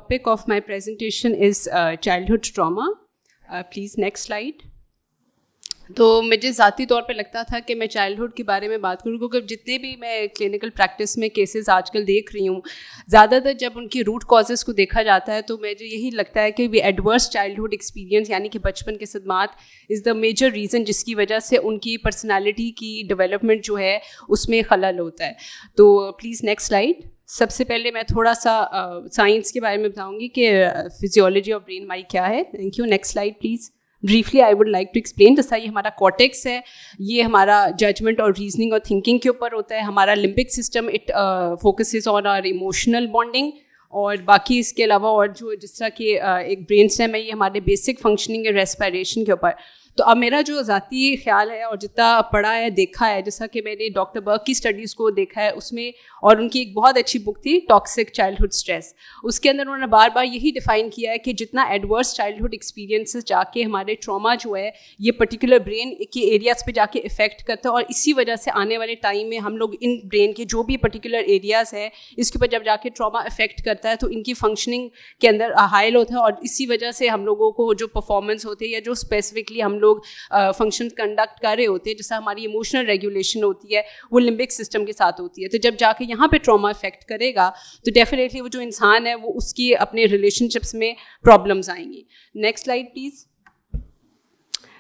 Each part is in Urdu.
topic of my presentation is childhood trauma. Please next slide. تو مجھے ذاتی طور پہ لگتا تھا کہ میں چائلڈہڈ کے بارے میں بات کروں کیونکہ جتنے بھی میں کلینکل پریکٹس میں کیسز آج کل دیکھ رہی ہوں, زیادہ تر جب ان کی روٹ کازز کو دیکھا جاتا ہے تو مجھے یہی لگتا ہے کہ ایڈورس چائلڈہڈ ایکسپیرینس یعنی کہ بچپن کے صدمات از دا میجر ریزن جس کی وجہ سے ان کی پرسنالٹی کی ڈیولپمنٹ جو ہے اس میں خلل ہوتا ہے. تو پلیز نیکسٹ سلائڈ. سب سے پہلے میں تھوڑا سا سائنس کے بارے میں بتاؤں گی کہ فزیولوجی آف برین ہماری کیا ہے. Thank you. Next slide please. briefly I would like to explain. جیسا یہ ہمارا کارٹیکس ہے, یہ ہمارا ججمنٹ اور ریزننگ اور تھنکنگ کے اوپر ہوتا ہے. ہمارا limbic system it focuses on are emotional bonding, اور باقی اس کے علاوہ اور جو جس طرح کہ ایک برین اسٹیم ہے یہ ہمارے بیسک فنکشننگ ہے ریسپائریشن کے اوپر. تو اب میرا جو ذاتی خیال ہے اور جتنا پڑھا ہے دیکھا ہے, جیسا کہ میں نے ڈاکٹر برک کی اسٹڈیز کو دیکھا ہے اس میں, اور ان کی ایک بہت اچھی بک تھی ٹاکسک چائلڈہڈ اسٹریس, اس کے اندر انہوں نے بار بار یہی ڈیفائن کیا ہے کہ جتنا ایڈورس چائلڈہڈ ایکسپیرینسز جا کے ہمارے ٹراما جو ہے یہ پرٹیکولر برین کے ایریاز پہ جا کے افیکٹ کرتا ہے, اور اسی وجہ سے آنے والے ٹائم میں ہم لوگ ان برین کے جو بھی پرٹیکولر ایریاز ہے اس کے اوپر جب جا کے ٹراما افیکٹ کرتا ہے تو ان کی فنکشننگ کے اندر حائل ہوتا ہے, اور اسی وجہ سے ہم لوگوں کو جو پرفارمنس ہوتے ہیں یا جو اسپیسیفکلی ہم لوگ فنکشن کنڈکٹ کر رہے ہوتے ہیں, جیسا ہماری ایموشنل ریگولیشن ہوتی ہے وہ لمبک سسٹم کے ساتھ ہوتی ہے. تو جب جا کے یہاں پہ ٹراما افیکٹ کرے گا تو ڈیفینیٹلی وہ جو انسان ہے وہ اس کی اپنے ریلیشن شپس میں پرابلمس آئیں گی. Next slide please.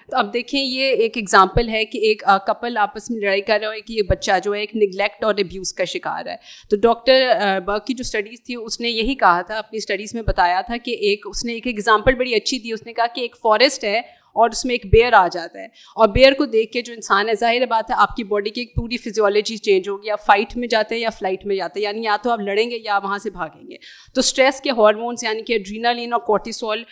تو اب دیکھیں یہ ایک ایگزامپل ہے کہ ایک کپل آپس میں لڑائی کر رہا ہے کہ یہ بچہ جو ہے ایک نگلیکٹ اور ابیوز کا شکار ہے. تو ڈاکٹر برک کی جو اسٹڈیز تھی اس نے یہی کہا تھا, اپنی اسٹڈیز میں بتایا تھا کہ اس نے ایک ایگزامپل بڑی اچھی تھی. اس نے کہا کہ ایک فارسٹ ہے اور اس میں ایک بیئر آ جاتا ہے, اور بیئر کو دیکھ کے جو انسان ہے ظاہر بات ہے آپ کی باڈی کی ایک پوری فزیولوجی چینج ہوگی, آپ فائٹ میں جاتے ہیں یا فلائٹ میں جاتے ہیں, یعنی یا تو آپ لڑیں گے یا وہاں سے بھاگیں گے. تو اسٹریس کے ہارمونس یعنی کہ ایڈرینالین اور کورٹیسول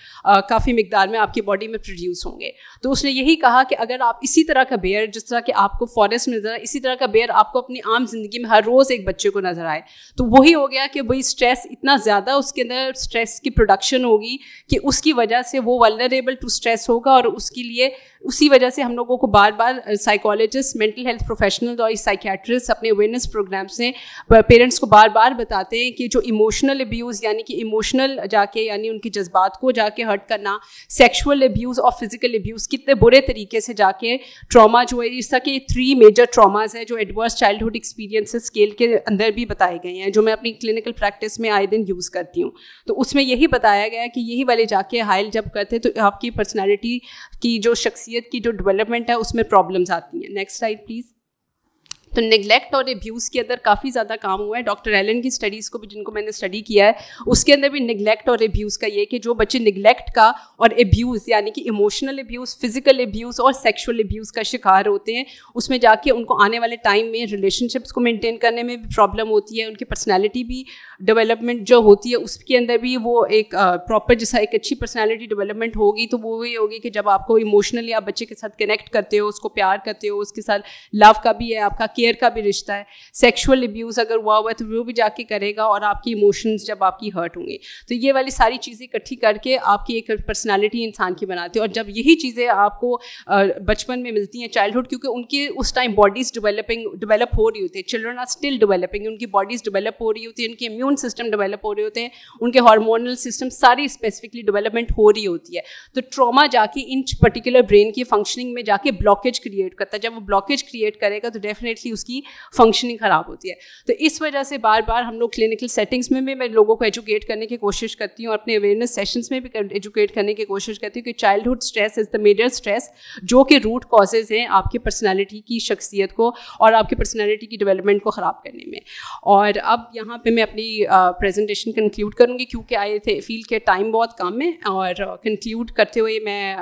کافی مقدار میں آپ کی باڈی میں پروڈیوس ہوں گے. تو اس نے یہی کہا کہ اگر آپ اسی طرح کا بیئر, جس طرح کہ آپ کو فارسٹ میں نظر آئے, اسی طرح کا بیئر آپ کو اپنی عام زندگی میں ہر روز ایک بچے کو نظر آئے, تو وہی ہو گیا کہ وہی اسٹریس اتنا زیادہ اس کے اندر اسٹریس کی پروڈکشن ہوگی کہ اس کی وجہ سے وہ ولنریبل ٹو اسٹریس ہوگا, اور اس کے لیے اسی وجہ سے ہم لوگوں کو بار بار سائیکالوجسٹ, مینٹل ہیلتھ پروفیشنل اور سائیکیٹرسٹ اپنے اویئرنیس پروگرام سے پیرنٹس کو بار بار بتاتے ہیں کہ جو ایموشنل ابیوز یعنی کہ ایموشنل جا کے یعنی ان کے جذبات کو جا کے ہرٹ کرنا, سیکشول ابیوز اور فزیکل ابیوز کتنے برے طریقے سے جا کے ٹراما جو ہے, اس طرح کے 3 میجر ٹراماز ہیں جو ایڈورس چائلڈہڈ ایکسپیرینس اسکیل کے اندر بھی بتائے گئے ہیں, جو میں اپنی کلینکل پریکٹس میں آئے دن یوز کرتی ہوں. تو اس میں یہی بتایا گیا ہے کہ یہی والے جا کے حائل جب کرتے تو آپ کی پرسنالٹی کی جو شخصیت کی جو ڈیولپمنٹ ہے اس میں پرابلمس آتی ہیں. Next slide please. تو نگلیکٹ اور ابیوز کے اندر کافی زیادہ کام ہوا ہے. ڈاکٹر ایلن کی اسٹڈیز کو بھی جن کو میں نے اسٹڈی کیا ہے اس کے اندر بھی نگلیکٹ اور ابیوز کا یہ کہ جو بچے نگلیکٹ کا اور ابیوز یعنی کہ ایموشنل ابیوز, فزیکل ابیوز اور سیکشول ابیوز کا شکار ہوتے ہیں, اس میں جا کے ان کو آنے والے ٹائم میں ریلیشن شپس کو مینٹین کرنے میں بھی پرابلم ہوتی ہے, ان کی پرسنالٹی بھی ڈیولپمنٹ جو ہوتی ہے اس کے اندر بھی وہ ایک پراپر جیسا ایک اچھی پرسنالٹی ڈیولپمنٹ ہوگی تو وہ یہ ہوگی کہ جب آپ کو ایموشنلی آپ بچے کے ساتھ کنیکٹ کرتے ہو, اس کو پیار کرتے ہو, اس کے ساتھ لو کا بھی ہے, آپ کا کیئر کا بھی رشتہ ہے. سیکشول ابیوز اگر ہوا ہے تو وہ بھی جا کے کرے گا, اور آپ کی ایموشنز جب آپ کی ہرٹ ہوں گے تو یہ والی ساری چیزیں اکٹھی کر کے آپ کی ایک پرسنالٹی انسان کی بناتی ہے. اور جب یہی چیزیں آپ کو بچپن میں ملتی ہیں چائلڈہڈ, کیونکہ ان کی اس ٹائم باڈیز ڈیولپ ہو رہی ہوتی ہے, چلڈرن آر اسٹل ڈیولپنگ, ان کی باڈیز ڈیولپ ہو رہی ہوتی ہے, ان کے امیون سسٹم ڈیولپ ہو رہے ہوتے ہیں, ان کے ہارمونل سسٹم ساری اسپیسیفکلی ڈیولپمنٹ ہو رہی ہوتی ہے. تو ٹراما جا کے ان پرٹیکولر برین کی فنکشننگ میں جا کے بلاکیج کریٹ کرتا ہے. جب وہ بلاکیج کریٹ کرے گا تو ڈیفینیٹلی اس کی فنکشننگ خراب ہوتی ہے. تو اس وجہ سے بار بار ہم لوگ کلینکل سیٹنگس میں بھی میں لوگوں کو ایجوکیٹ کرنے کی کوشش کرتی ہوں, اور اپنے اویئرنیس سیشنس میں بھی ایجوکیٹ کرنے کی کوشش کرتی ہوں کہ childhood stress is the major stress جو کہ روٹ کازز ہیں آپ کی پرسنالٹی کی شخصیت کو اور آپ کی پرسنالٹی کی ڈیولپمنٹ کو خراب کرنے میں. اور اب یہاں پہ میں اپنی پریزنٹیشن کنکلیوڈ کروں گی کیونکہ آئے تھے فیل کے ٹائم بہت کم ہے, اور کنکلیوڈ کرتے ہوئے میں